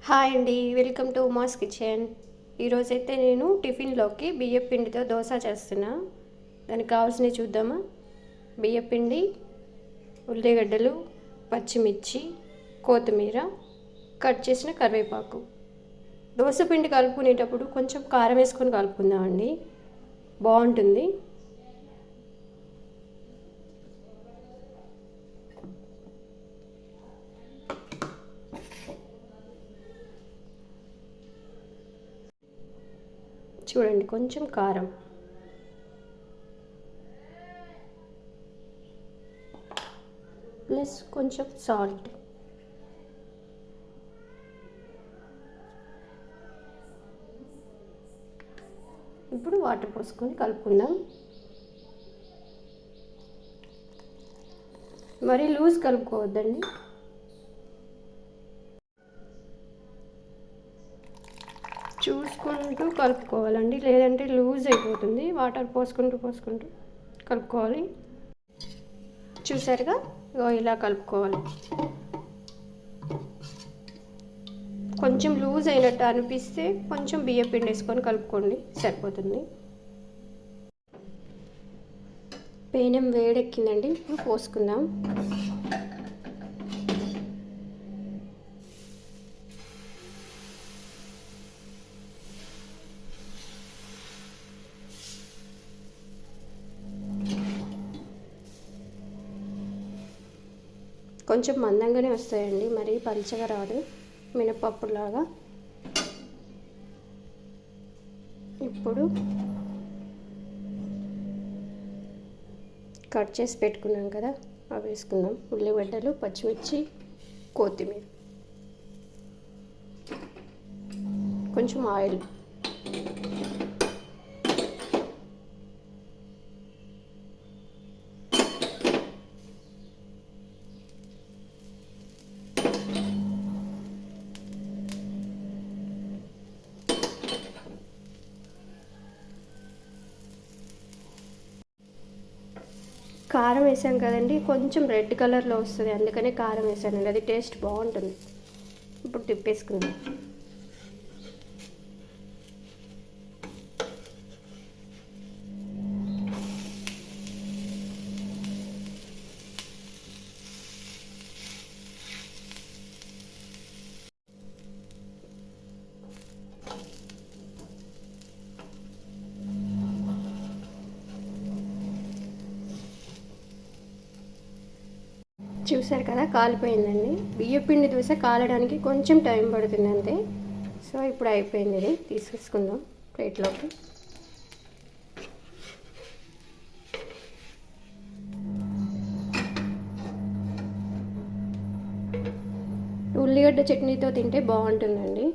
Hi అండి, welcome to Uma's kitchen. ఈరోజైతే నేను టిఫిన్లోకి బియ్యం పిండితో దోశ చేస్తున్నా. దానికి కావాల్సినవి చూద్దామా. బియ్యం పిండి, ఉల్లిగడ్డలు, పచ్చిమిర్చి, కొత్తిమీర, కట్ చేసిన కరివేపాకు. దోశ పిండి కలుపుకునేటప్పుడు కొంచెం కారం వేసుకొని కలుపుకుందామండి, బాగుంటుంది. చూడండి, కొంచెం కారం, ప్లస్ కొంచెం సాల్ట్. ఇప్పుడు వాటర్ పోసుకొని కలుపుకుందాం. మరీ లూజ్ కలుపుకోవద్దండి. చూసుకుంటూ కలుపుకోవాలండి, లేదంటే లూజ్ అయిపోతుంది. వాటర్ పోసుకుంటూ కలుపుకోవాలి. చూసారుగా, ఇలా కలుపుకోవాలి. కొంచెం లూజ్ అయినట్టు అనిపిస్తే కొంచెం బియ్యం పిండి వేసుకొని కలుపుకోండి, సరిపోతుంది. పేనం వేడెక్కిందండి, ఇప్పుడు పోసుకుందాం. కొంచెం మందంగానే వస్తాయండి, మరీ పలుచగా రాదు, మినపప్పులాగా. ఇప్పుడు కట్ చేసి పెట్టుకున్నాం కదా, అవి వేసుకుందాం. ఉల్లిగడ్డలు, పచ్చిమిర్చి, కొత్తిమీర, కొంచెం ఆయిల్. కారం వేసాం కదండి, కొంచెం రెడ్ కలర్లో వస్తుంది, అందుకనే కారం వేసానండి. అది టేస్ట్ బాగుంటుంది. ఇప్పుడు తిప్పేసుకుందాం. చూసారు కదా, కాలిపోయిందండి. బియ్యం పిండి దోశ కాలడానికి కొంచెం టైం పడుతుంది అంతే. సో ఇప్పుడు అయిపోయింది, ఇది తీసేసుకుందాం ప్లేట్లోకి. ఉల్లిగడ్డ చట్నీతో తింటే బాగుంటుందండి.